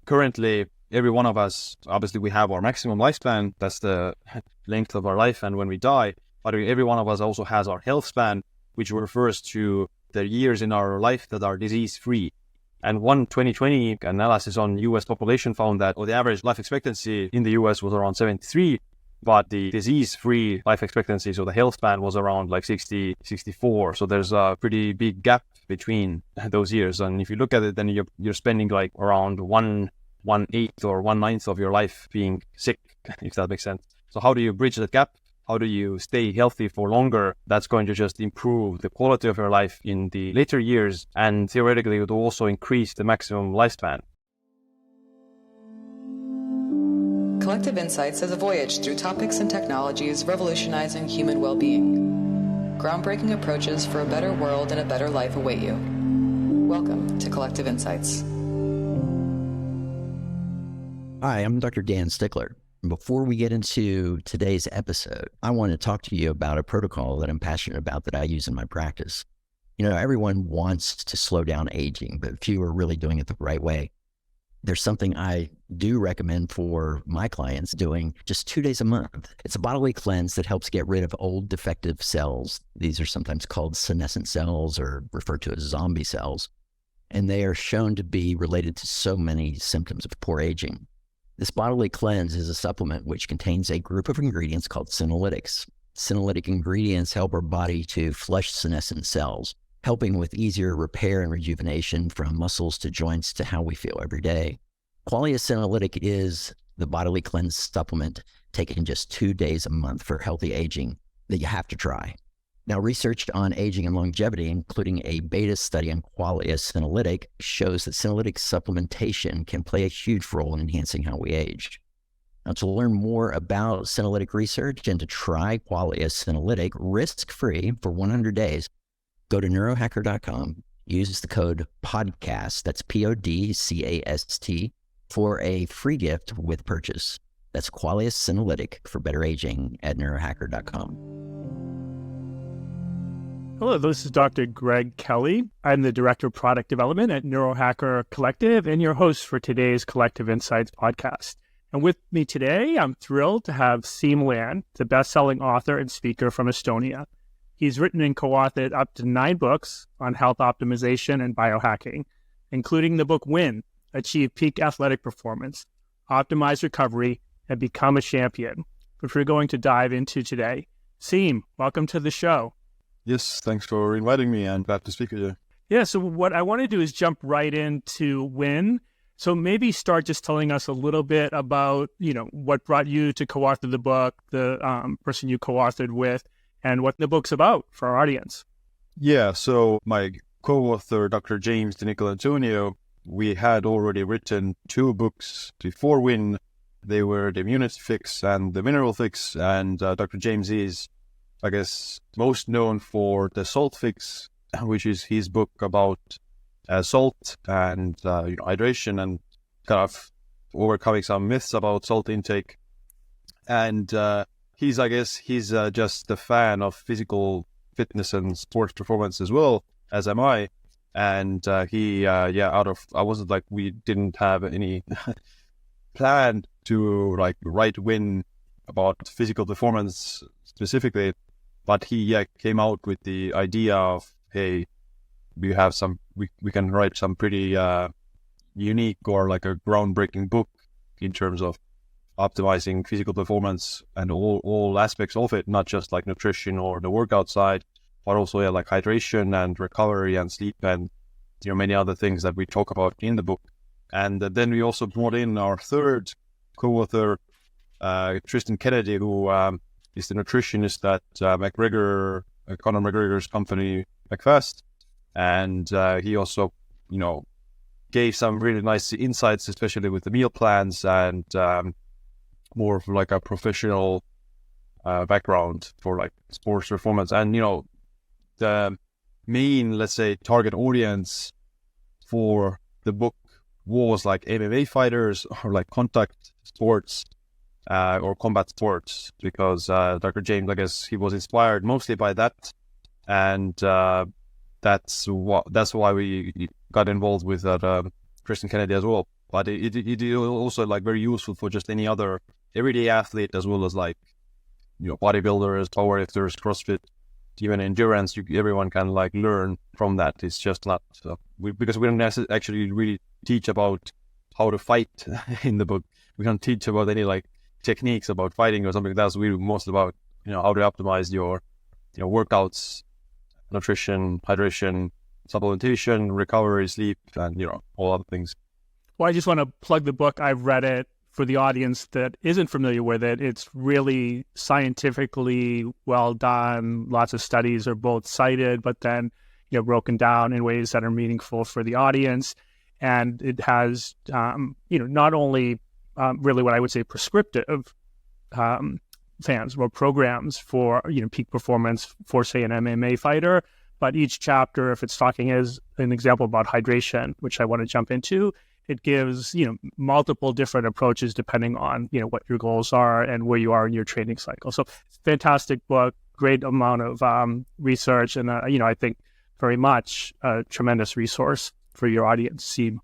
currently, every one of us, obviously we have our maximum lifespan. That's the length of our life and when we die. But every one of us also has our health span, which refers to the years in our life that are disease-free. And one 2020 analysis on US population found that the average life expectancy in the US was around 73, but the disease-free life expectancy, so the health span, was around like 60, 64. So there's a pretty big gap between those years. And if you look at it, then you're spending like around 1/8 or 1/9 of your life being sick, if that makes sense. So how do you bridge that gap? How do you stay healthy for longer? That's going to just improve the quality of your life in the later years, and theoretically it would also increase the maximum lifespan. Collective Insights is a voyage through topics and technologies revolutionizing human well-being. Groundbreaking approaches for a better world and a better life await you. Welcome to Collective Insights. Hi, I'm Dr. Dan Stickler. Before we get into today's episode, I want to talk to you about a protocol that I'm passionate about that I use in my practice. Everyone wants to slow down aging, but few are really doing it the right way. There's something I do recommend for my clients doing just 2 days a month. It's a bodily cleanse that helps get rid of old defective cells. These are sometimes called senescent cells or referred to as zombie cells, and they are shown to be related to so many symptoms of poor aging. This bodily cleanse is a supplement which contains a group of ingredients called senolytics. Senolytic ingredients help our body to flush senescent cells, helping with easier repair and rejuvenation from muscles to joints to how we feel every day. Qualia Senolytic is the bodily cleanse supplement taken just 2 days a month for healthy aging that you have to try. Now, research on aging and longevity, including a beta study on Qualia Senolytic, shows that senolytic supplementation can play a huge role in enhancing how we age. Now, to learn more about senolytic research and to try Qualia Senolytic risk-free for 100 days, go to neurohacker.com, use the code PODCAST, that's PODCAST, for a free gift with purchase. That's Qualia Senolytic for better aging at neurohacker.com. Hello, this is Dr. Greg Kelly. I'm the Director of Product Development at Neurohacker Collective and your host for today's Collective Insights podcast. And with me today, I'm thrilled to have Siim Land, the best-selling author and speaker from Estonia. He's written and co-authored up to 9 books on health optimization and biohacking, including the book Win, Achieve Peak Athletic Performance, Optimize Recovery, and Become a Champion, which we're going to dive into today. Siim, welcome to the show. Yes, thanks for inviting me and glad to speak with you. Yeah, so what I want to do is jump right into Win. So maybe start just telling us a little bit about, what brought you to co-author the book, the person you co-authored with, and what the book's about for our audience. Yeah, so my co-author, Dr. James DiNicolantonio, we had already written 2 books before Win. They were the Immunity Fix and the Mineral Fix, and Dr. James is, I guess, most known for the Salt Fix, which is his book about salt and hydration and kind of overcoming some myths about salt intake. And he's just a fan of physical fitness and sports performance as well, as am I. And we didn't have any plan to write Win about physical performance specifically. But he came out with the idea of, hey, we can write some pretty unique or like a groundbreaking book in terms of optimizing physical performance and all aspects of it, not just like nutrition or the workout side, but also like hydration and recovery and sleep and many other things that we talk about in the book. And then we also brought in our third co-author, Tristan Kennedy, who is the nutritionist at Conor McGregor's company, McFast. And he also, gave some really nice insights, especially with the meal plans and more of like a professional background for like sports performance. And, the main, let's say, target audience for the book was like MMA fighters or like contact sports or combat sports, because Dr. James, I guess, he was inspired mostly by that, and that's why we got involved with Tristan Kennedy as well. but it is also like very useful for just any other everyday athlete, as well as like, bodybuilders, powerlifters, CrossFit, even endurance. Everyone can like learn from that. It's just not because we don't actually really teach about how to fight in the book. We don't teach about any like techniques about fighting or something. That's really most about how to optimize your workouts, nutrition, hydration, supplementation, recovery, sleep, and all other things. Well, I just want to plug the book. I've read it. For the audience that isn't familiar with it, it's really scientifically well done. Lots of studies are both cited, but then broken down in ways that are meaningful for the audience. And it has not only really what I would say prescriptive fans or programs for peak performance for say an MMA fighter, but each chapter, if it's talking as an example about hydration, which I want to jump into, it gives, multiple different approaches depending on, what your goals are and where you are in your training cycle. So fantastic book, great amount of research, and, I think very much a tremendous resource for your audience, Siim.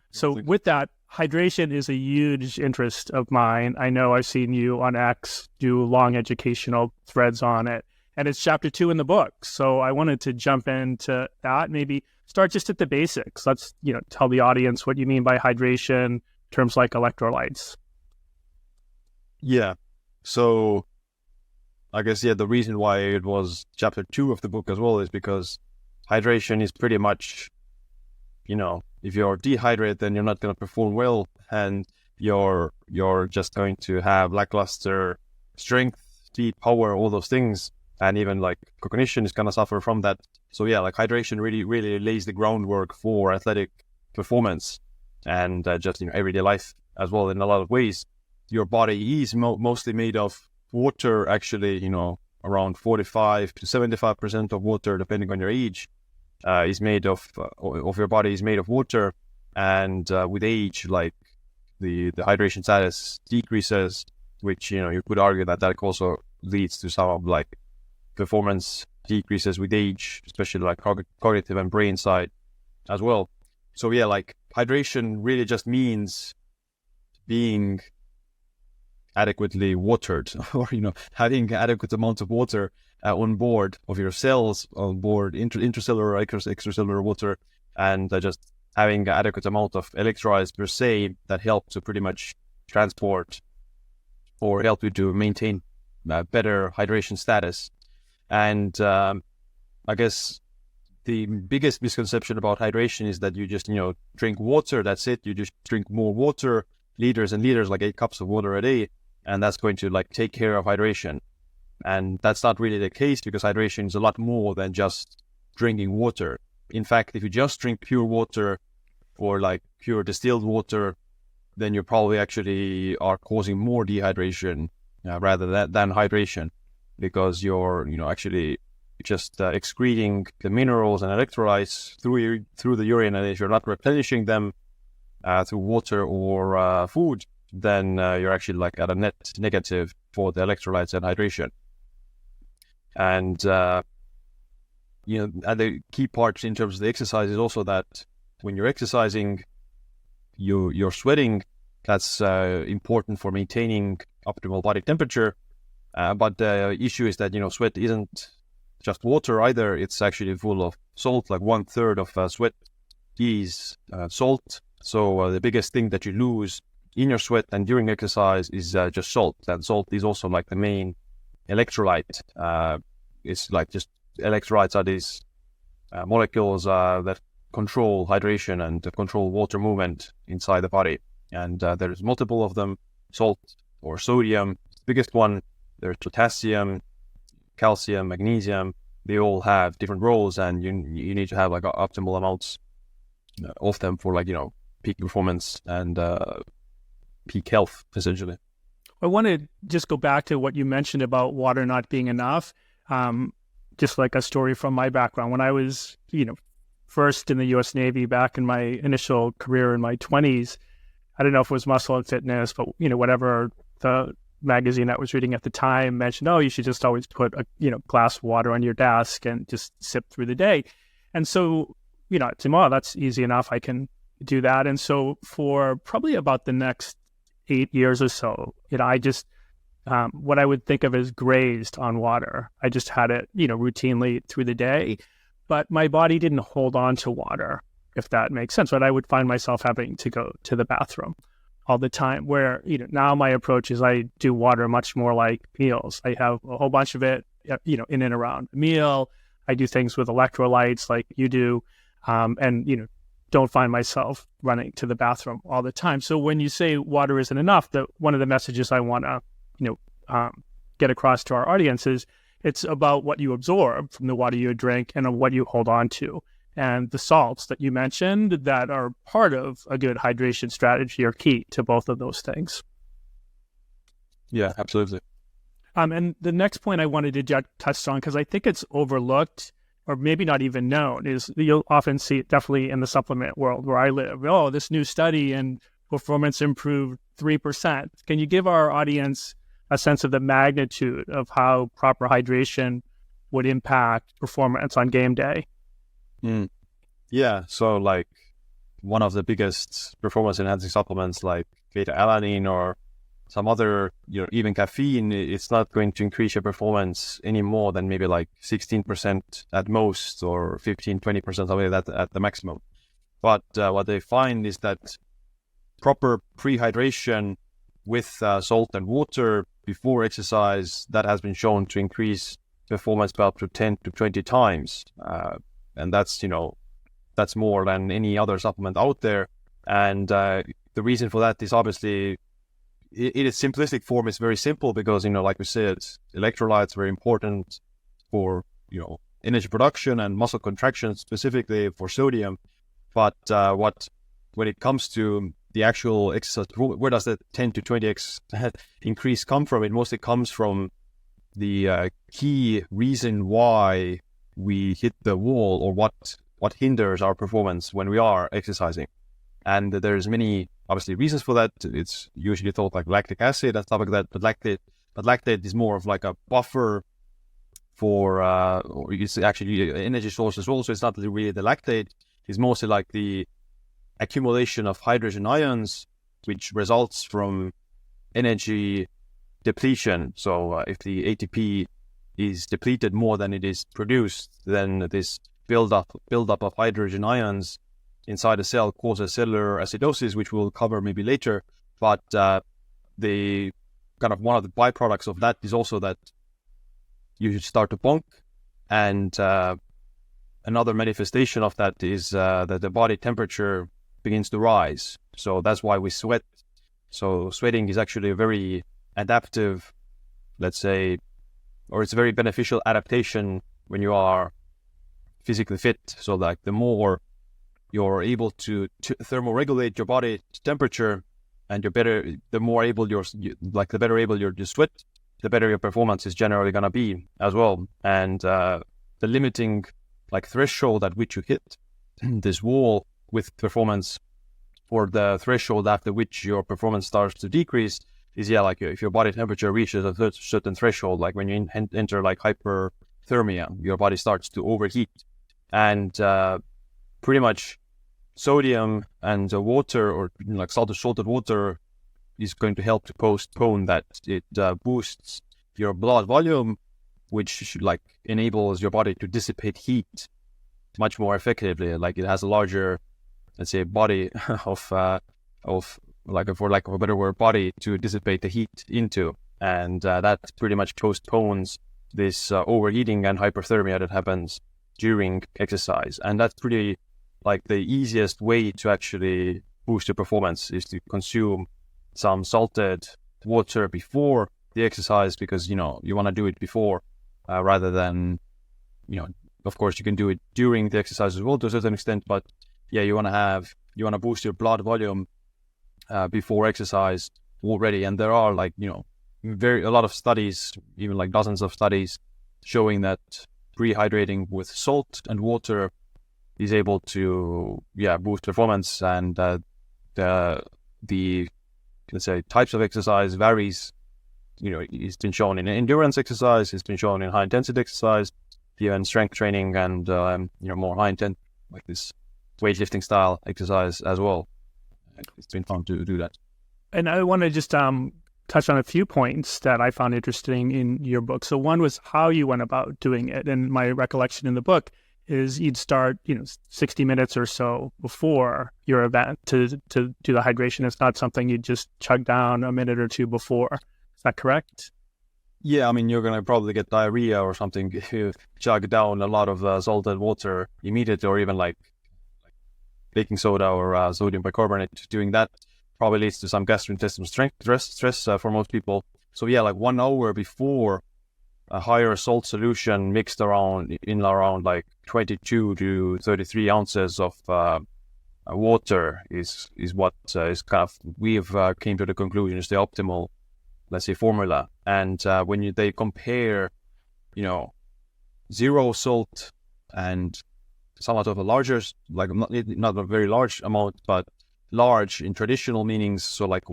So with that, hydration is a huge interest of mine. I know I've seen you on X do long educational threads on it, and it's chapter 2 in the book. So I wanted to jump into that, maybe start just at the basics. Let's, tell the audience what you mean by hydration, terms like electrolytes. Yeah. So I guess, the reason why it was chapter 2 of the book as well is because hydration is pretty much, if you're dehydrated, then you're not going to perform well, and you're just going to have lackluster strength, speed, power, all those things. And even like cognition is going to suffer from that. So like hydration really lays the groundwork for athletic performance and just everyday life as well. In a lot of ways, your body is mostly made of water. Actually, around 45 to 75% of water, depending on your age, is made of your body is made of water. And with age, like the hydration status decreases, which you could argue that also leads to some of like performance decreases with age, especially like cognitive and brain side as well. So like hydration really just means being adequately watered, or having adequate amount of water on board of your cells, on board intracellular, extracellular water, and just having adequate amount of electrolytes per se that help to pretty much transport or help you to maintain better hydration status. And I guess the biggest misconception about hydration is that you just, drink water, that's it. You just drink more water, liters and liters, like 8 cups of water a day, and that's going to like take care of hydration. And that's not really the case, because hydration is a lot more than just drinking water. In fact, if you just drink pure water or like pure distilled water, then you probably actually are causing more dehydration rather than hydration. Because you're, actually just excreting the minerals and electrolytes through the urine, and if you're not replenishing them through water or food, then you're actually like at a net negative for the electrolytes and hydration. And and the key part in terms of the exercise is also that when you're exercising, you're sweating. That's important for maintaining optimal body temperature. But the issue is that, sweat isn't just water either. It's actually full of salt. Like 1/3 of sweat is salt. So the biggest thing that you lose in your sweat and during exercise is just salt. And salt is also like the main electrolyte. It's like just electrolytes are these molecules that control hydration and control water movement inside the body. And there's multiple of them. Salt or sodium, the biggest one. There's potassium, calcium, magnesium. They all have different roles, and you need to have like optimal amounts of them for like, peak performance and peak health, essentially. I want to just go back to what you mentioned about water not being enough. Just like a story from my background. When I was, first in the U.S. Navy back in my initial career in my 20s, I don't know if it was Muscle and Fitness, but, whatever the magazine I was reading at the time mentioned, you should just always put a glass of water on your desk and just sip through the day. And so, to me, that's easy enough. I can do that. And so for probably about the next 8 years or so, I just what I would think of as grazed on water. I just had it, routinely through the day, but my body didn't hold on to water, if that makes sense. But I would find myself having to go to the bathroom all the time, where, now my approach is I do water much more like meals. I have a whole bunch of it, in and around a meal. I do things with electrolytes like you do, and, don't find myself running to the bathroom all the time. So when you say water isn't enough, one of the messages I want to get across to our audience is it's about what you absorb from the water you drink and what you hold on to. And the salts that you mentioned that are part of a good hydration strategy are key to both of those things. Yeah, absolutely. And the next point I wanted to touch on, because I think it's overlooked or maybe not even known, is you'll often see it definitely in the supplement world where I live. Oh, this new study and performance improved 3%. Can you give our audience a sense of the magnitude of how proper hydration would impact performance on game day? Yeah, so like one of the biggest performance enhancing supplements like beta-alanine or some other, even caffeine, it's not going to increase your performance any more than maybe like 16% at most, or 15, 20%, something like that at the maximum. But what they find is that proper pre-hydration with salt and water before exercise, that has been shown to increase performance by up to 10 to 20 times. And that's, that's more than any other supplement out there. And the reason for that is obviously, in its simplistic form, it's very simple because, like we said, electrolytes are very important for, energy production and muscle contraction, specifically for sodium. But when it comes to the actual exercise, where does the 10 to 20x increase come from? It mostly comes from the key reason why we hit the wall, or what hinders our performance when we are exercising. And there's many, obviously, reasons for that. It's usually thought like lactic acid and stuff like that, but lactate is more of like a buffer for, or it's actually an energy source as well. So it's not really the lactate. It's mostly like the accumulation of hydrogen ions, which results from energy depletion. So if the ATP is depleted more than it is produced, then this buildup of hydrogen ions inside a cell causes cellular acidosis, which we'll cover maybe later. But the kind of one of the byproducts of that is also that you should start to bonk. And another manifestation of that is that the body temperature begins to rise. So that's why we sweat. So sweating is actually a very adaptive, let's say, or it's a very beneficial adaptation when you are physically fit. So like the more you're able to thermoregulate your body temperature, and the better able you're to sweat, the better your performance is generally going to be as well. And the limiting threshold at which you hit this wall with performance, or the threshold after which your performance starts to decrease, is if your body temperature reaches a certain threshold, like when you enter hyperthermia, your body starts to overheat. And pretty much sodium and water, or salted water, is going to help to postpone that. It boosts your blood volume, which enables your body to dissipate heat much more effectively. It has a larger, let's say, body of for lack of a better word, body to dissipate the heat into, and that pretty much postpones this overheating and hyperthermia that happens during exercise. And that's pretty the easiest way to actually boost your performance, is to consume some salted water before the exercise, because you want to do it before rather than, of course you can do it during the exercise as well to a certain extent, but yeah, you want to boost your blood volume before exercise already. And there are a lot of studies, even dozens of studies, showing that rehydrating with salt and water is able to boost performance. And the let's say types of exercise varies. It's been shown in endurance exercise, it's been shown in high intensity exercise, even strength training, and more high intent, this weightlifting style exercise as well. It's been fun to do that. And I want to just touch on a few points that I found interesting in your book. So one was how you went about doing it. And my recollection in the book is you'd start, 60 minutes or so before your event to do the hydration. It's not something you'd just chug down a minute or two before. Is that correct? Yeah, I mean, you're going to probably get diarrhea or something if you chug down a lot of salted water immediately, or even like baking soda or sodium bicarbonate. Doing that probably leads to some gastrointestinal stress for most people. So yeah, like 1 hour before, a higher salt solution mixed around like 22 to 33 ounces of water is what is kind of, we've came to the conclusion is the optimal, let's say, formula. And when they compare, zero salt and somewhat of a larger, like not a very large amount, but large in traditional meanings, so like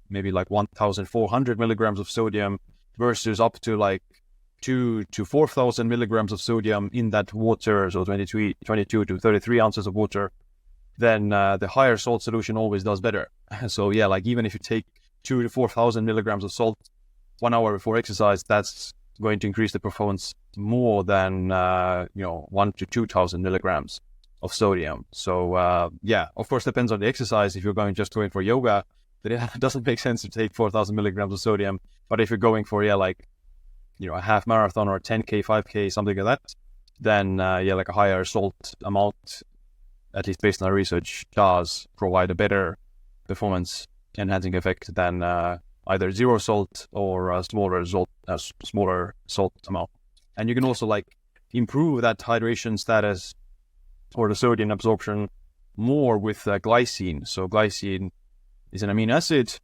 maybe like 1,400 milligrams of sodium versus up to like 2,000 to 4,000 milligrams of sodium in that water, so 22 to 33 ounces of water, then the higher salt solution always does better. So yeah, like even if you take 2,000 to 4,000 milligrams of salt 1 hour before exercise, that's going to increase the performance more than 1,000 to 2,000 milligrams of sodium. So yeah, of course, depends on the exercise. If you're just going for yoga, then it doesn't make sense to take 4,000 milligrams of sodium. But if you're going for a half marathon or 10K, 5K, something like that, then like a higher salt amount, at least based on our research, does provide a better performance enhancing effect than either zero salt or a smaller salt amount. And you can also improve that hydration status or the sodium absorption more with glycine. So glycine is an amino acid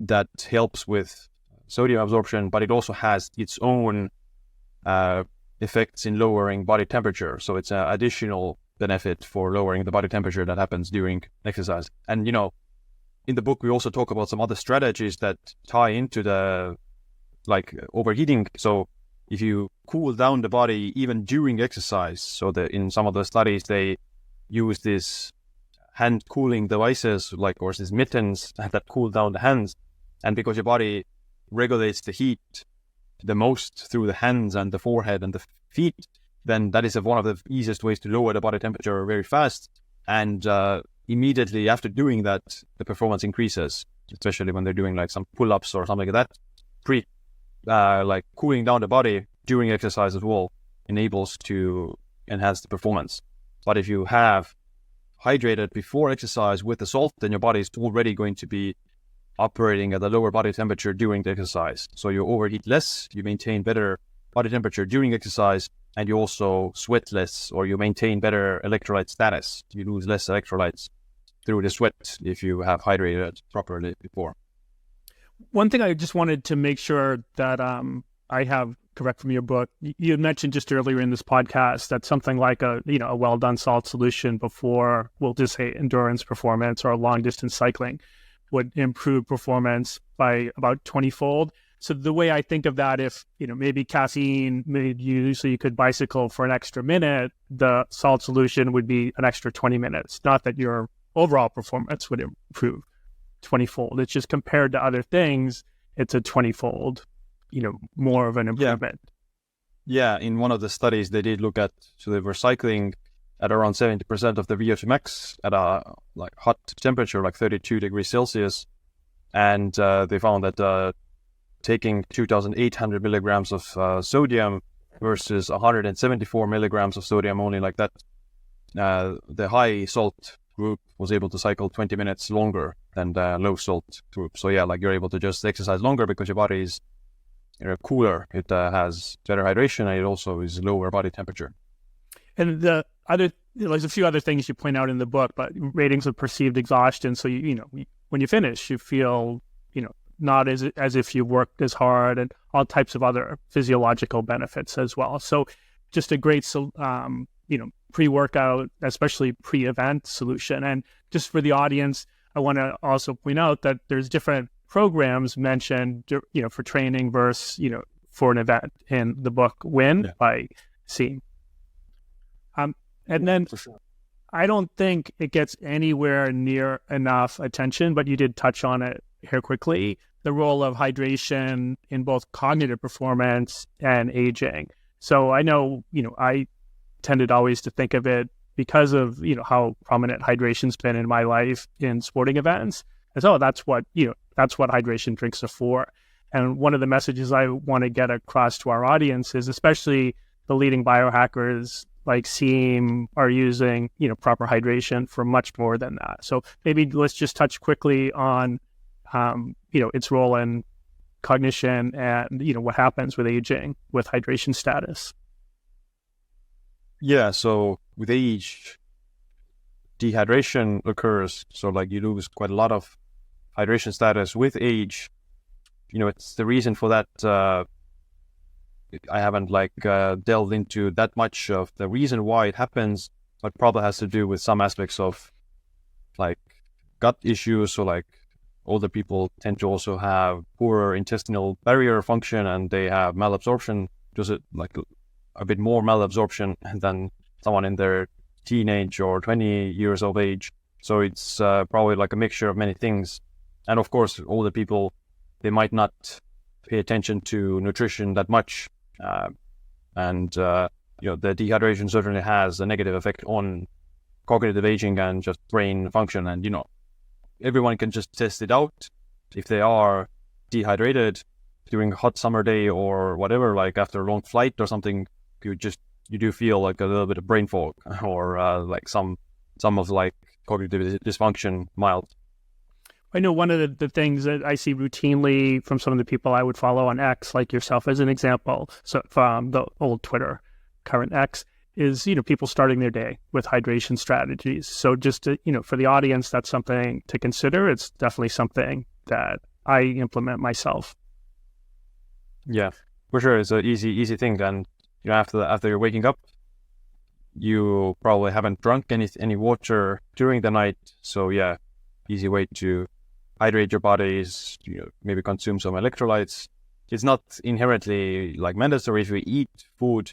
that helps with sodium absorption, but it also has its own effects in lowering body temperature. So it's an additional benefit for lowering the body temperature that happens during exercise. And, in the book, we also talk about some other strategies that tie into the overheating. So if you cool down the body even during exercise, so that in some of the studies, they use this hand cooling devices, or these mittens that cool down the hands. And because your body regulates the heat the most through the hands and the forehead and the feet, then that is one of the easiest ways to lower the body temperature very fast. And immediately after doing that, the performance increases, especially when they're doing some pull-ups or something like that. Cooling down the body during exercise as well enables to enhance the performance. But if you have hydrated before exercise with the salt, then your body is already going to be operating at a lower body temperature during the exercise. So you overheat less, you maintain better body temperature during exercise, and you also sweat less, or you maintain better electrolyte status. You lose less electrolytes through the sweat if you have hydrated properly before. One thing I just wanted to make sure that I have correct from your book, you had mentioned just earlier in this podcast that something like a well done salt solution before, we'll just say endurance performance or long distance cycling, would improve performance by about 20-fold. So the way I think of that, if maybe caffeine, usually you could bicycle for an extra minute, the salt solution would be an extra 20 minutes. Not that your overall performance would improve 20-fold. It's just compared to other things, it's a 20-fold, more of an improvement. Yeah, in one of the studies they did look at, so they were cycling at around 70% of the VO2 max at a hot temperature, 32 degrees Celsius. And they found that taking 2,800 milligrams of sodium versus 174 milligrams of sodium only like that, the high salt group was able to cycle 20 minutes longer than the low salt group. So yeah, you're able to just exercise longer because your body is cooler. It has better hydration, and it also is lower body temperature. And the other, there's a few other things you point out in the book, but ratings of perceived exhaustion. So when you finish, you feel not as if you worked as hard, and all types of other physiological benefits as well. So just a great pre-workout, especially pre-event solution. And just for the audience, I want to also point out that there's different programs mentioned, for training versus, for an event in the book Win by Siim. And then for sure. I don't think it gets anywhere near enough attention, but you did touch on it here quickly, the role of hydration in both cognitive performance and aging. So I know, I tended always to think of it because of, how prominent hydration's been in my life in sporting events, as, that's what hydration drinks are for. And one of the messages I want to get across to our audience is, especially the leading biohackers like Siim are using, proper hydration for much more than that. So maybe let's just touch quickly on, its role in cognition and, what happens with aging with hydration status. Yeah, so with age, dehydration occurs. So like you lose quite a lot of hydration status with age. It's the reason for that. I haven't delved into that much of the reason why it happens, but probably has to do with some aspects of like gut issues. So like older people tend to also have poorer intestinal barrier function, and they have malabsorption, just like a bit more malabsorption than someone in their teenage or 20 years of age. So it's probably like a mixture of many things. And of course, older people, they might not pay attention to nutrition that much. The dehydration certainly has a negative effect on cognitive aging and just brain function. And, everyone can just test it out. If they are dehydrated during a hot summer day or whatever, like after a long flight or something, you do feel like a little bit of brain fog or like some of like cognitive dysfunction mild. I know one of the things that I see routinely from some of the people I would follow on X, like yourself as an example, so from the old Twitter, current X, is, people starting their day with hydration strategies. So just to, for the audience, that's something to consider. It's definitely something that I implement myself. Yeah, for sure. It's an easy thing. And, after you're waking up, you probably haven't drunk any water during the night. So yeah, easy way to hydrate your body is, maybe consume some electrolytes. It's not inherently like mandatory. If you eat food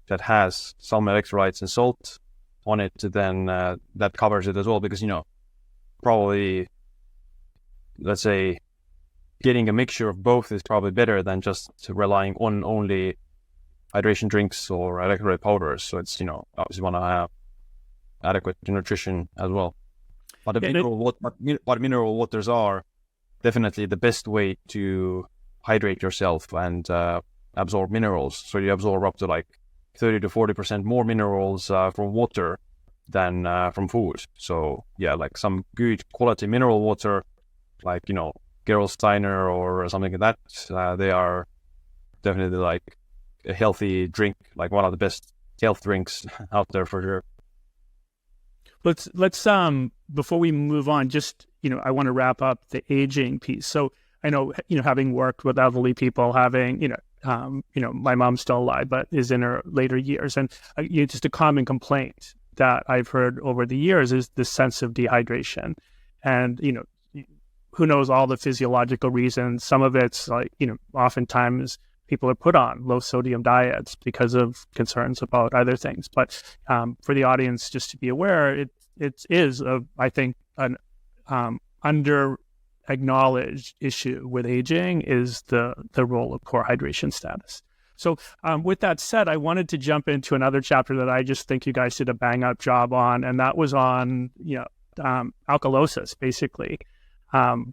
that has some electrolytes and salt on it, then that covers it as well, because, probably, let's say, getting a mixture of both is probably better than just relying on only hydration drinks or electrolyte powders. So it's, obviously want to have adequate nutrition as well. But mineral waters are definitely the best way to hydrate yourself and absorb minerals. So you absorb up to like 30 to 40% more minerals from water than from food. So yeah, like some good quality mineral water, like, Gerolsteiner or something like that, they are definitely like a healthy drink, like one of the best health drinks out there for sure. Let's before we move on, just, I want to wrap up the aging piece. So I know, having worked with elderly people, having, my mom's still alive, but is in her later years. And just a common complaint that I've heard over the years is the sense of dehydration. And, who knows all the physiological reasons. Some of it's like, oftentimes people are put on low sodium diets because of concerns about other things. But for the audience, just to be aware, it is, I think, an under acknowledged issue with aging is the role of poor hydration status. So with that said, I wanted to jump into another chapter that I just think you guys did a bang up job on, and that was on alkalosis, basically.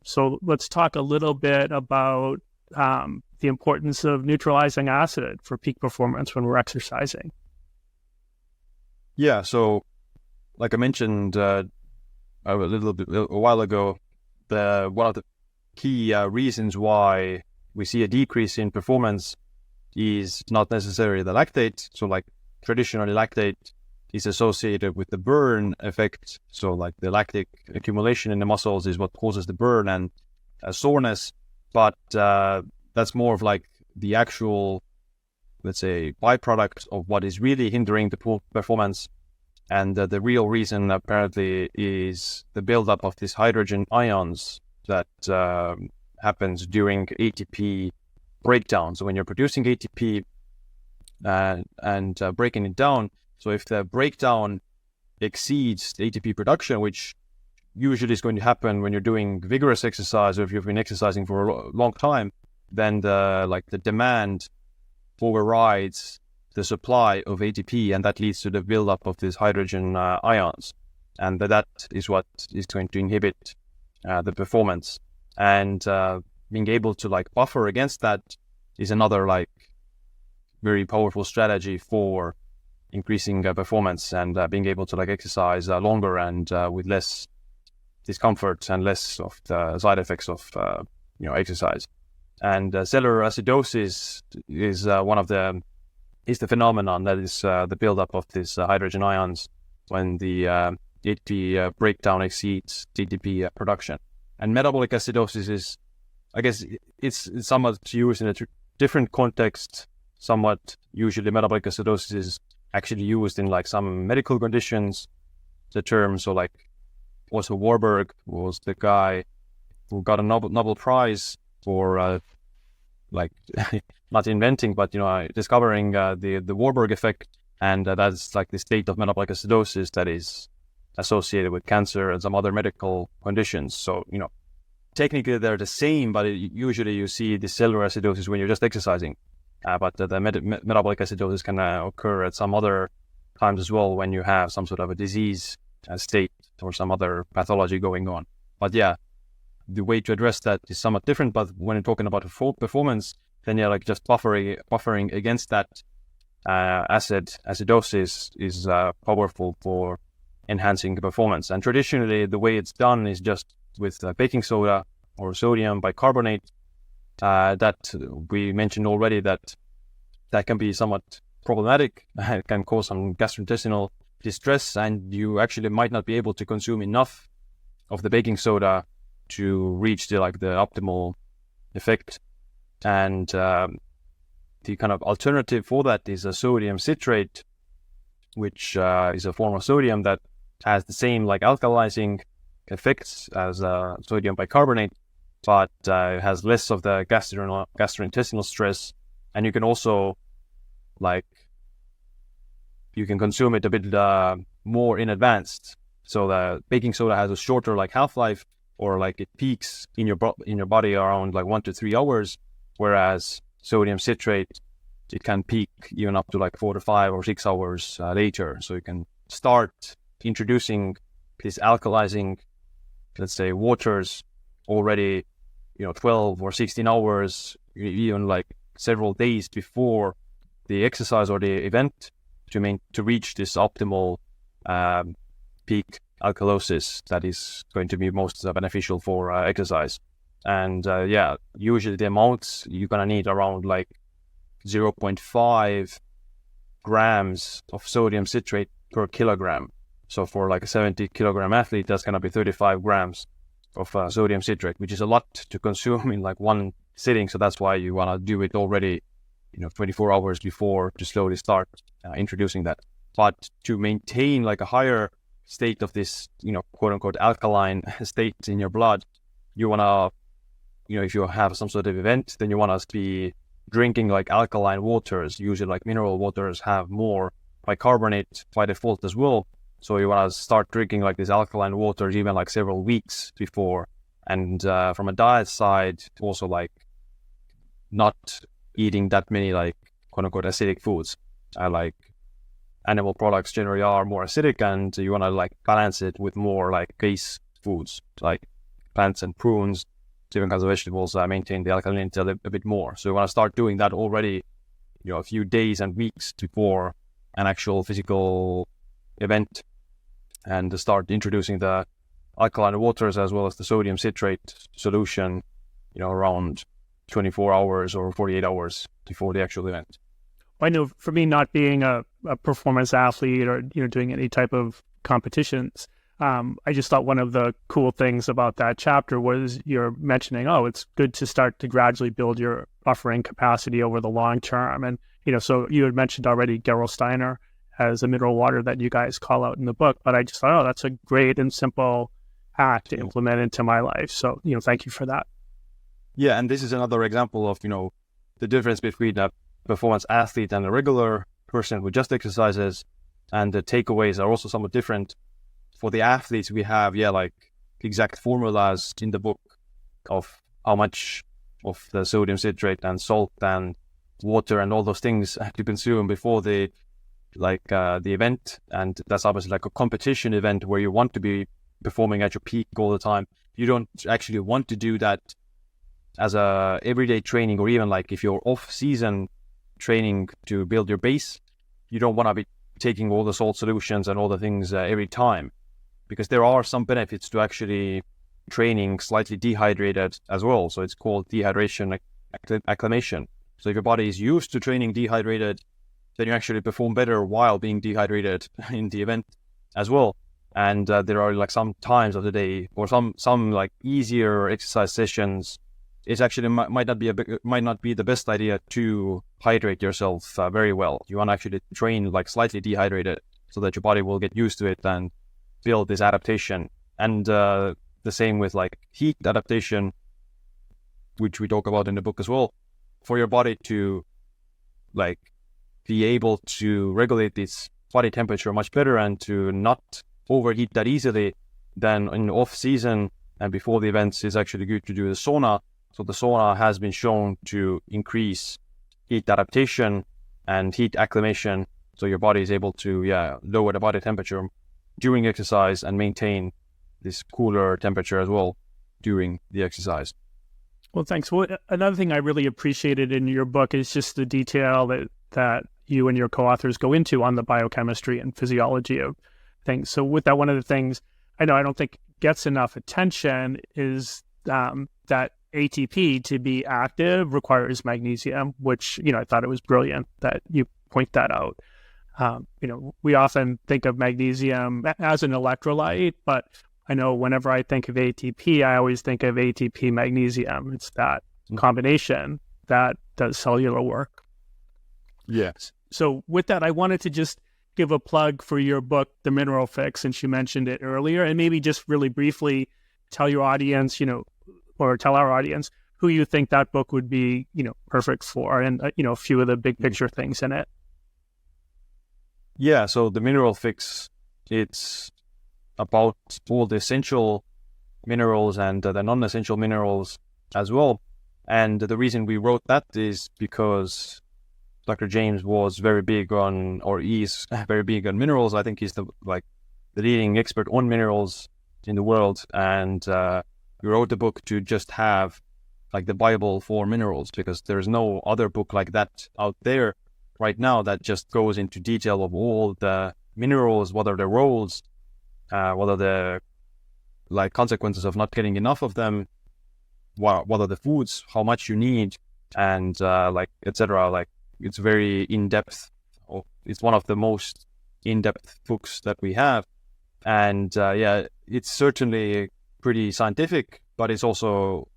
So let's talk a little bit about the importance of neutralizing acid for peak performance when we're exercising. Yeah, so like I mentioned a while ago, one of the key reasons why we see a decrease in performance is not necessarily the lactate. So like traditionally lactate is associated with the burn effect. So like the lactic accumulation in the muscles is what causes the burn and soreness. But that's more of like the actual, let's say, byproduct of what is really hindering the performance. And the real reason apparently is the buildup of these hydrogen ions that happens during ATP breakdown. So when you're producing ATP and breaking it down, so if the breakdown exceeds the ATP production, which usually is going to happen when you're doing vigorous exercise, or if you've been exercising for a long time, then the demand overrides the supply of ATP, and that leads to the buildup of these hydrogen ions, and that is what is going to inhibit the performance. And being able to like buffer against that is another like very powerful strategy for increasing performance, and being able to like exercise longer and with less discomfort and less of the side effects of exercise. And cellular acidosis is the phenomenon that is the buildup of these hydrogen ions when the ATP breakdown exceeds ATP production. And metabolic acidosis is, I guess, it's somewhat used in a different context. Somewhat usually metabolic acidosis is actually used in like some medical conditions. The term, so like also Warburg was the guy who got a Nobel Prize for like not inventing, but discovering the Warburg effect, and that's like the state of metabolic acidosis that is associated with cancer and some other medical conditions. So technically they're the same, but usually you see the cellular acidosis when you're just exercising, but the metabolic acidosis can occur at some other times as well when you have some sort of a disease state or some other pathology going on. But yeah, the way to address that is somewhat different. But when you're talking about performance, then like just buffering against that acidosis is powerful for enhancing performance. And traditionally, the way it's done is just with baking soda or sodium bicarbonate. That we mentioned already that can be somewhat problematic. It can cause some gastrointestinal distress, and you actually might not be able to consume enough of the baking soda to reach the optimal effect. And the kind of alternative for that is a sodium citrate, which is a form of sodium that has the same like alkalizing effects as sodium bicarbonate, but has less of the gastrointestinal stress. And you can also you can consume it a bit more in advance. So the baking soda has a shorter half-life, or it peaks in your body around 1 to 3 hours, whereas sodium citrate, it can peak even up to 4 to 5 or 6 hours later. So you can start introducing these alkalizing, let's say, waters already 12 or 16 hours, even several days before the exercise or the event, to reach this optimal peak alkalosis that is going to be most beneficial for exercise. And usually the amounts you're gonna need around 0.5 grams of sodium citrate per kilogram. So for a 70 kilogram athlete, that's gonna be 35 grams of sodium citrate, which is a lot to consume in one sitting. So that's why you wanna do it already 24 hours before, to slowly start introducing that. But to maintain a higher state of this, quote unquote alkaline state in your blood, you wanna, if you have some sort of event, then you want to be drinking alkaline waters. Usually mineral waters have more bicarbonate by default as well. So you want to start drinking these alkaline waters even several weeks before. And from a diet side, also not eating that many quote unquote acidic foods. Animal products generally are more acidic, and you want to balance it with more base foods like plants and prunes, different kinds of vegetables, maintain the alkalinity a bit more. So you want to start doing that already a few days and weeks before an actual physical event, and to start introducing the alkaline waters as well as the sodium citrate solution around 24 hours or 48 hours before the actual event. I know for me, not being a performance athlete or doing any type of competitions, I just thought one of the cool things about that chapter was you're mentioning, it's good to start to gradually build your buffering capacity over the long term. And so you had mentioned already Gerolsteiner as a mineral water that you guys call out in the book, but I just thought, that's a great and simple hack to implement into my life. So thank you for that. Yeah, and this is another example of the difference between a performance athlete and a regular person who just exercises. and the takeaways are also somewhat different. For the athletes, we have, like exact formulas in the book of how much of the sodium citrate and salt and water and all those things to consume before the event. And that's obviously like a competition event where you want to be performing at your peak all the time. You don't actually want to do that as a everyday training, or even like if you're off season training to build your base, you don't want to be taking all the salt solutions and all the things every time, because there are some benefits to actually training slightly dehydrated as well. So it's called dehydration acclimation. So if your body is used to training dehydrated, then you actually perform better while being dehydrated in the event as well. And there are like some times of the day or some like easier exercise sessions. It's actually might not be the best idea to hydrate yourself very well. You want to actually train like slightly dehydrated so that your body will get used to it and build this adaptation. And the same with like heat adaptation, which we talk about in the book as well, for your body to like be able to regulate its body temperature much better and to not overheat that easily. Then in off season and before the events, is actually good to do the sauna. So the sauna has been shown to increase heat adaptation and heat acclimation. So your body is able to lower the body temperature during exercise and maintain this cooler temperature as well during the exercise. Well, thanks. Well, another thing I really appreciated in your book is just the detail that you and your co-authors go into on the biochemistry and physiology of things. So with that, one of the things I don't think gets enough attention is that ATP to be active requires magnesium, which, I thought it was brilliant that you point that out. We often think of magnesium as an electrolyte, but I know whenever I think of ATP, I always think of ATP magnesium. It's that combination that does cellular work. Yes. So with that, I wanted to just give a plug for your book, The Mineral Fix, since you mentioned it earlier, and maybe just really briefly tell your audience, or tell our audience who you think that book would be, perfect for, and, a few of the big picture things in it. Yeah. So The Mineral Fix, it's about all the essential minerals and the non-essential minerals as well. And the reason we wrote that is because Dr. James was very big on, or is very big on minerals. I think he's the leading expert on minerals in the world. And we wrote the book to just have like the Bible for minerals, because there's no other book like that out there right now that just goes into detail of all the minerals, what are their roles, what are the consequences of not getting enough of them, what are the foods, how much you need, and etc. It's very in-depth. It's one of the most in-depth books that we have. And it's certainly pretty scientific, but it's also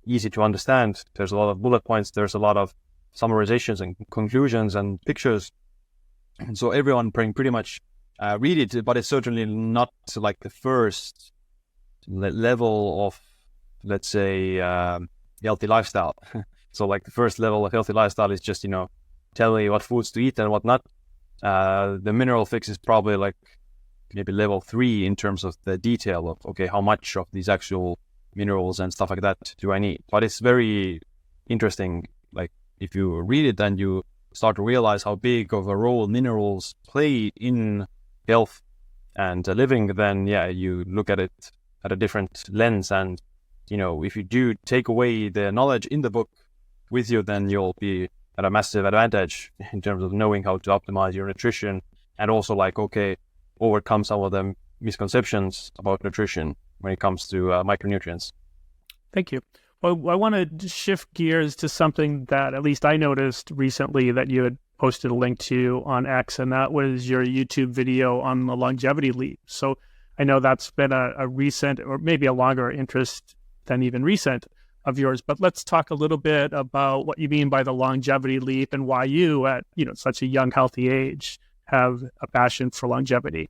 easy to understand. There's a lot of bullet points. There's a lot of summarizations and conclusions and pictures. And so everyone pretty much read it, but it's certainly not like the first level of, let's say, healthy lifestyle. So like the first level of healthy lifestyle is just, tell me what foods to eat and what not. The Mineral Fix is probably like maybe level 3 in terms of the detail of, okay, how much of these actual minerals and stuff like that do I need? But it's very interesting. Like if you read it, then you start to realize how big of a role minerals play in health and living. Then you look at it at a different lens. And, if you do take away the knowledge in the book with you, then you'll be at a massive advantage in terms of knowing how to optimize your nutrition, and also overcome some of the misconceptions about nutrition when it comes to micronutrients. Thank you. Well, I want to shift gears to something that at least I noticed recently that you had posted a link to on X, and that was your YouTube video on the longevity leap. So I know that's been a recent, or maybe a longer interest than even recent, of yours, but let's talk a little bit about what you mean by the longevity leap and why you, at such a young, healthy age, have a passion for longevity.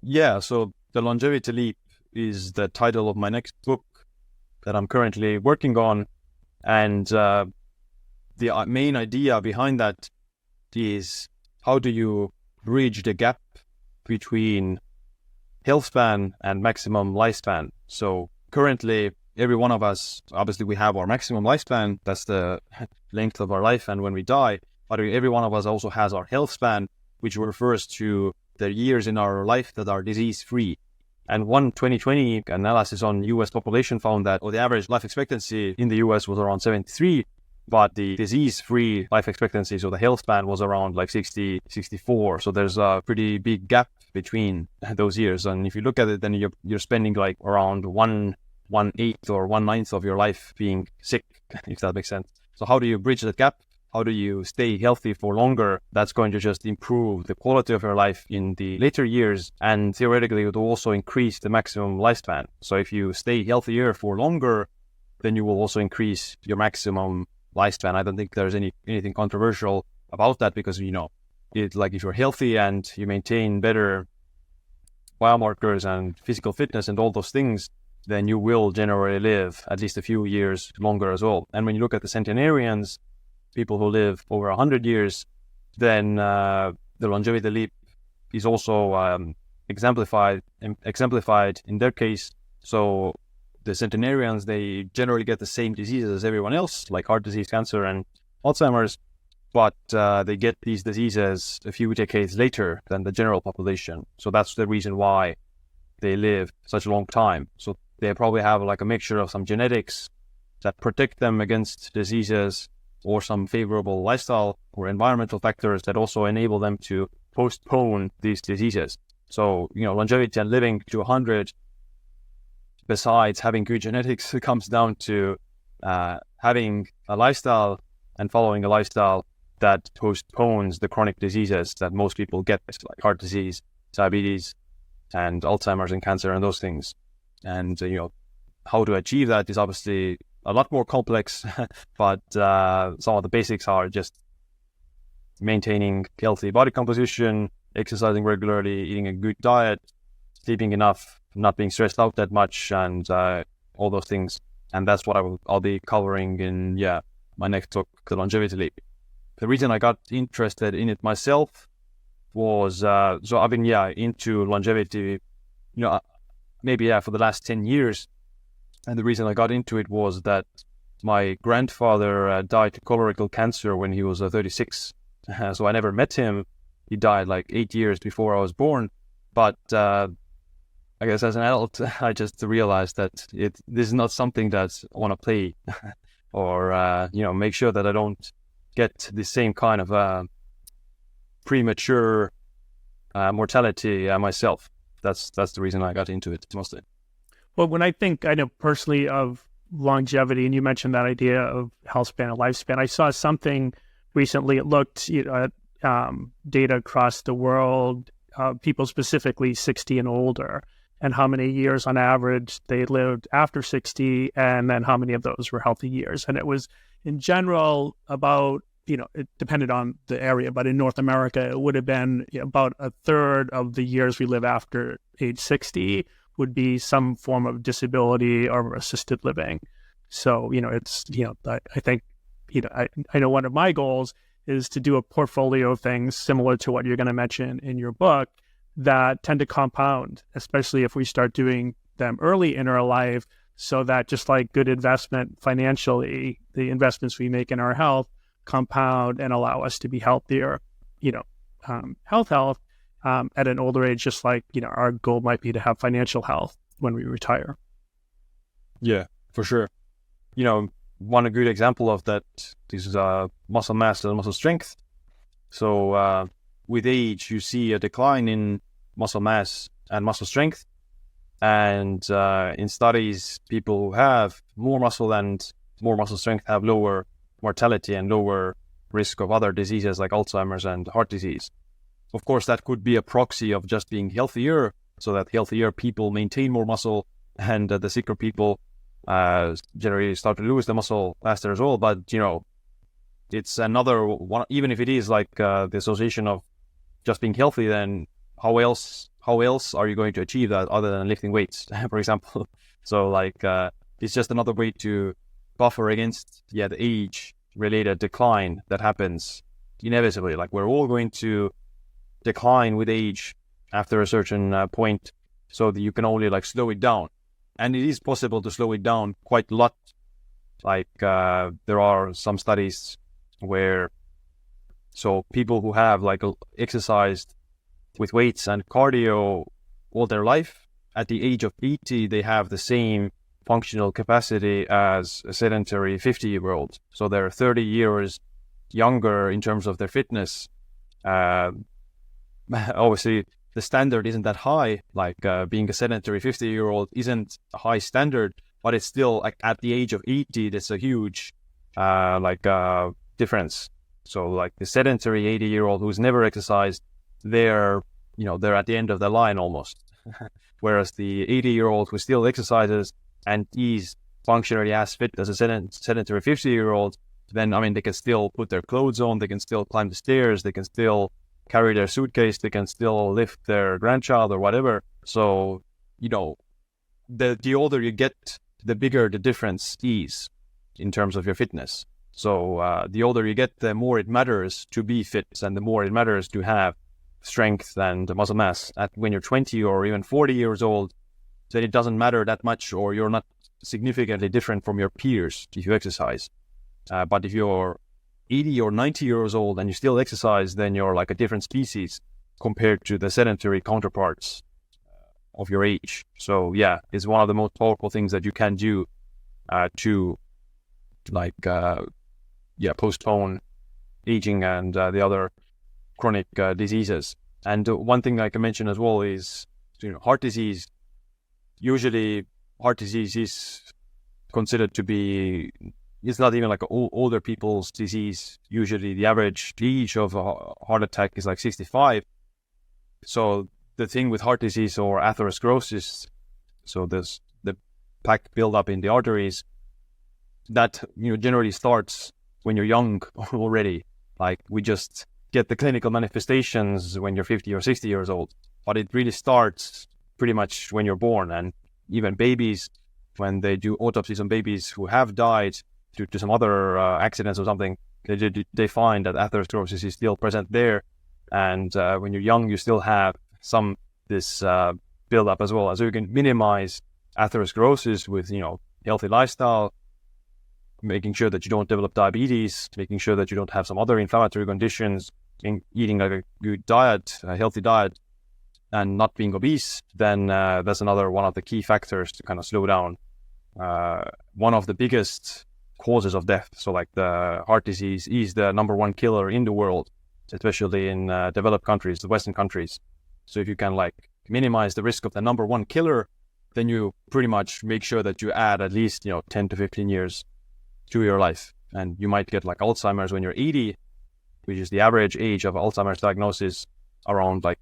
Yeah, so the longevity leap is the title of my next book that I'm currently working on, and the main idea behind that is, how do you bridge the gap between health span and maximum lifespan. So currently, every one of us, obviously we have our maximum lifespan, that's the length of our life and when we die, but every one of us also has our health span, which refers to the years in our life that are disease-free. And one 2020 analysis on US population found that the average life expectancy in the US was around 73, but the disease-free life expectancy, so the health span, was around like 60, 64. So there's a pretty big gap between those years. And if you look at it, then you're spending like around 1/8 or 1/9 of your life being sick, if that makes sense. So how do you bridge that gap? How do you stay healthy for longer? That's going to just improve the quality of your life in the later years, and theoretically it will also increase the maximum lifespan. So if you stay healthier for longer, then you will also increase your maximum lifespan. I don't think there's anything controversial about that, because it's like if you're healthy and you maintain better biomarkers and physical fitness and all those things, then you will generally live at least a few years longer as well. And when you look at the centenarians, people who live over 100 years, then the longevity leap is also exemplified in their case. So the centenarians, they generally get the same diseases as everyone else, like heart disease, cancer, and Alzheimer's, but they get these diseases a few decades later than the general population. So that's the reason why they live such a long time. So they probably have like a mixture of some genetics that protect them against diseases, or some favorable lifestyle or environmental factors that also enable them to postpone these diseases. So, longevity and living to 100, besides having good genetics, it comes down to having a lifestyle and following a lifestyle that postpones the chronic diseases that most people get, like heart disease, diabetes, and Alzheimer's and cancer and those things. And, how to achieve that is obviously a lot more complex, but some of the basics are just maintaining healthy body composition, exercising regularly, eating a good diet, sleeping enough, not being stressed out that much, and all those things. And that's what I'll be covering in my next talk, The Longevity Leap. The reason I got interested in it myself was so I've been into longevity, maybe for the last 10 years. And the reason I got into it was that my grandfather died of colorectal cancer when he was 36. So I never met him. He died like 8 years before I was born. But I guess as an adult, I just realized that this is not something that I want to play or, make sure that I don't get the same kind of premature mortality myself. That's the reason I got into it mostly. Well, when I know personally of longevity, and you mentioned that idea of health span and lifespan, I saw something recently. It looked at data across the world, people specifically 60 and older, and how many years on average they lived after 60, and then how many of those were healthy years. And it was in general about, it depended on the area, but in North America, it would have been about a third of the years we live after age 60 would be some form of disability or assisted living. So, it's, I think, I know one of my goals is to do a portfolio of things similar to what you're going to mention in your book that tend to compound, especially if we start doing them early in our life, so that just like good investment financially, the investments we make in our health compound and allow us to be healthier, health, at an older age, just like, our goal might be to have financial health when we retire. Yeah, for sure. One good example of that is muscle mass and muscle strength. So with age, you see a decline in muscle mass and muscle strength. And in studies, people who have more muscle and more muscle strength have lower mortality and lower risk of other diseases like Alzheimer's and heart disease. Of course, that could be a proxy of just being healthier, so that healthier people maintain more muscle, and the sicker people generally start to lose the muscle faster as well. But, it's another one, even if it is like the association of just being healthy, then how else are you going to achieve that other than lifting weights, for example? So it's just another way to buffer against, the age-related decline that happens inevitably. Like we're all going to decline with age after a certain point, so that you can only like slow it down. And it is possible to slow it down quite a lot. Like there are some studies where people who have like exercised with weights and cardio all their life, at the age of 80, they have the same functional capacity as a sedentary 50-year-old. So they're 30 years younger in terms of their fitness. Obviously, the standard isn't that high. Like being a sedentary 50-year-old isn't a high standard, but it's still like at the age of 80, that's a huge difference. So like the sedentary 80-year-old who's never exercised, they're at the end of the line almost. Whereas the 80-year-old who still exercises and is functionally as fit as a sedentary 50-year-old, then, I mean, they can still put their clothes on, they can still climb the stairs, they can still carry their suitcase, they can still lift their grandchild or whatever. So, the older you get, the bigger the difference is in terms of your fitness. So the older you get, the more it matters to be fit, and the more it matters to have strength and muscle mass. When you're 20 or even 40 years old, then it doesn't matter that much, or you're not significantly different from your peers if you exercise. But if you're 80 or 90 years old and you still exercise, then you're like a different species compared to the sedentary counterparts of your age. So yeah, it's one of the most powerful things that you can do to postpone aging and the other chronic diseases. And one thing I can mention as well is, heart disease. Usually heart disease is considered to be, it's not even like older people's disease. Usually the average age of a heart attack is like 65. So the thing with heart disease or atherosclerosis, so there's the plaque buildup in the arteries, that generally starts when you're young already. Like we just get the clinical manifestations when you're 50 or 60 years old, but it really starts pretty much when you're born. And even babies, when they do autopsies on babies who have died due to some other accidents or something, they find that atherosclerosis is still present there. And when you're young, you still have this buildup as well. So you can minimize atherosclerosis with healthy lifestyle, making sure that you don't develop diabetes, making sure that you don't have some other inflammatory conditions, eating like a good diet, a healthy diet, and not being obese. Then that's another one of the key factors to kind of slow down one of the biggest causes of death. So like the heart disease is the number one killer in the world, especially in developed countries, the Western countries. So if you can like minimize the risk of the number one killer, then you pretty much make sure that you add at least 10 to 15 years to your life. And you might get like Alzheimer's when you're 80, which is the average age of Alzheimer's diagnosis. Around like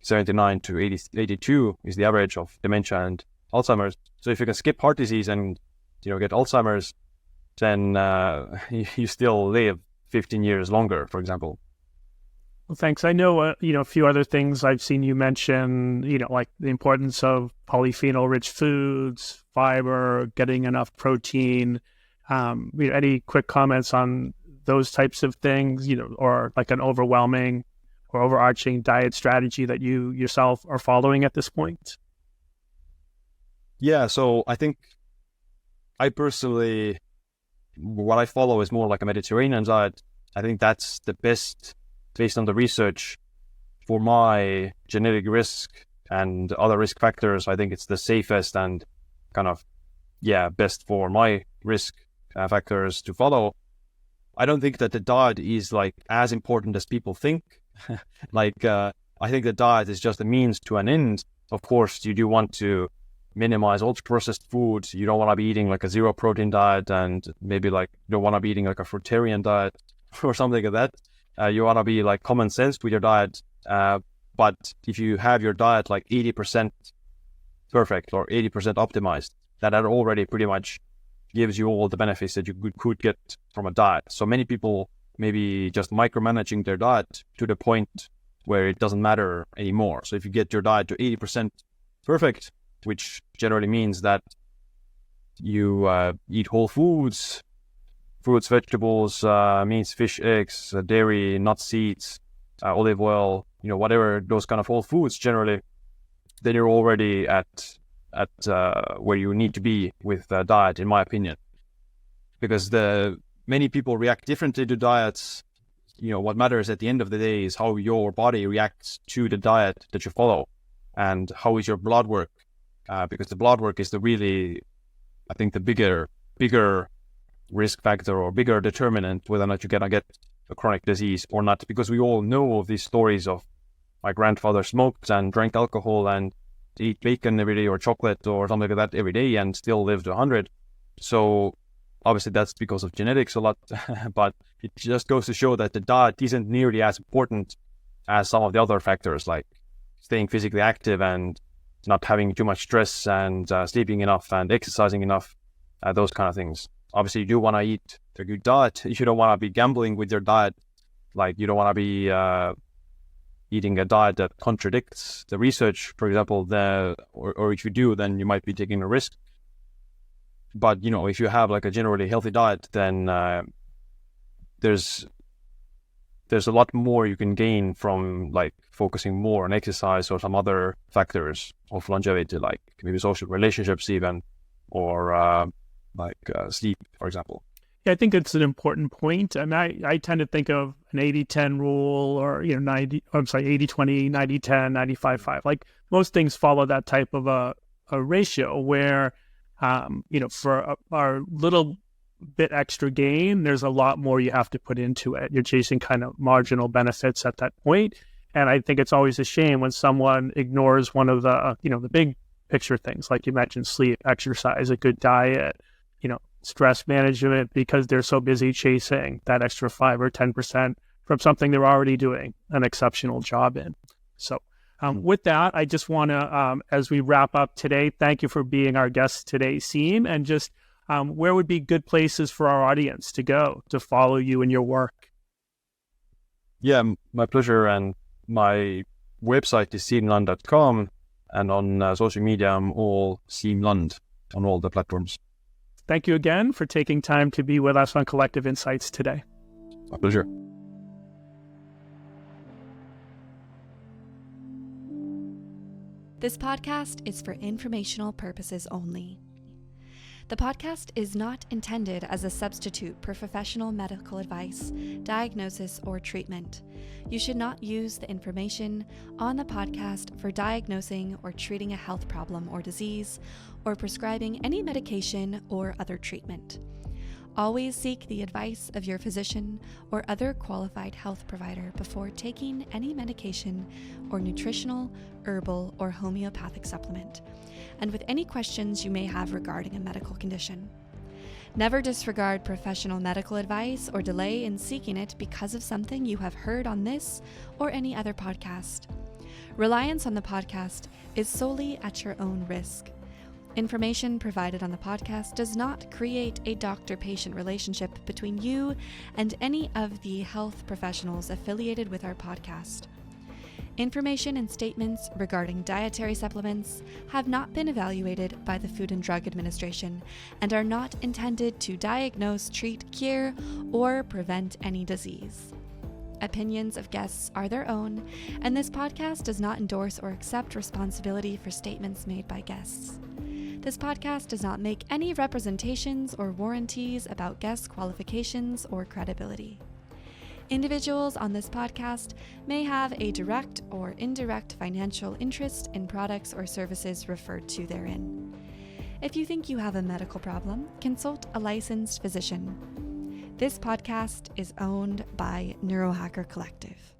79 to 82 is the average of dementia and Alzheimer's. So if you can skip heart disease and get Alzheimer's, then you still live 15 years longer, for example. Well, thanks. I know a few other things I've seen you mention, like the importance of polyphenol-rich foods, fiber, getting enough protein. Any quick comments on those types of things, or like an overwhelming or overarching diet strategy that you yourself are following at this point? Yeah, so I think I personally, what I follow is more like a Mediterranean diet. I think that's the best based on the research for my genetic risk and other risk factors. I think it's the safest and kind of, best for my risk factors to follow. I don't think that the diet is like as important as people think. I think the diet is just a means to an end. Of course, you do want to minimize ultra processed foods. You don't want to be eating like a zero protein diet, and maybe like you don't want to be eating like a fruitarian diet or something like that. You want to be like common sense with your diet. But if you have your diet like 80% perfect or 80% optimized, that already pretty much gives you all the benefits that you could get from a diet. So many people maybe just micromanaging their diet to the point where it doesn't matter anymore. So if you get your diet to 80% perfect, which generally means that you eat whole foods, fruits, vegetables, meats, fish, eggs, dairy, nuts, seeds, olive oil, whatever, those kind of whole foods generally, then you're already at where you need to be with diet, in my opinion. Because many people react differently to diets. What matters at the end of the day is how your body reacts to the diet that you follow, and how is your blood work, because the blood work is I think the bigger risk factor or bigger determinant whether or not you're gonna get a chronic disease or not. Because we all know of these stories of my grandfather smoked and drank alcohol and eat bacon every day or chocolate or something like that every day and still lived to 100. So obviously that's because of genetics a lot, but it just goes to show that the diet isn't nearly as important as some of the other factors, like staying physically active and not having too much stress and sleeping enough and exercising enough, those kind of things. Obviously, you do want to eat a good diet. You don't want to be gambling with your diet. Like, you don't want to be eating a diet that contradicts the research, for example, or if you do, then you might be taking a risk. But, if you have like a generally healthy diet, then there's a lot more you can gain from like focusing more on exercise or some other factors of longevity, like maybe social relationships even, or sleep, for example. Yeah, I think it's an important point. I mean, I tend to think of an 80-10 rule, or 80-20, 90-10, 95-5. Like most things follow that type of a ratio where, for our little bit extra gain, there's a lot more you have to put into it. You're chasing kind of marginal benefits at that point. And I think it's always a shame when someone ignores one of the, the big picture things, like you mentioned, sleep, exercise, a good diet, stress management, because they're so busy chasing that extra 5 or 10% from something they're already doing an exceptional job in. So with that, I just want to, as we wrap up today, thank you for being our guest today, Siim, and just where would be good places for our audience to go to follow you and your work? Yeah, my pleasure. And my website is siimland.com, and on social media, I'm all Siim Land on all the platforms. Thank you again for taking time to be with us on Collective Insights today. My pleasure. This podcast is for informational purposes only. The podcast is not intended as a substitute for professional medical advice, diagnosis, or treatment. You should not use the information on the podcast for diagnosing or treating a health problem or disease, or prescribing any medication or other treatment. Always seek the advice of your physician or other qualified health provider before taking any medication or nutritional, herbal, or homeopathic supplement, and with any questions you may have regarding a medical condition. Never disregard professional medical advice or delay in seeking it because of something you have heard on this or any other podcast. Reliance on the podcast is solely at your own risk. Information provided on the podcast does not create a doctor-patient relationship between you and any of the health professionals affiliated with our podcast. Information and statements regarding dietary supplements have not been evaluated by the Food and Drug Administration and are not intended to diagnose, treat, cure, or prevent any disease. Opinions of guests are their own, and this podcast does not endorse or accept responsibility for statements made by guests. This podcast does not make any representations or warranties about guest qualifications or credibility. Individuals on this podcast may have a direct or indirect financial interest in products or services referred to therein. If you think you have a medical problem, consult a licensed physician. This podcast is owned by Neurohacker Collective.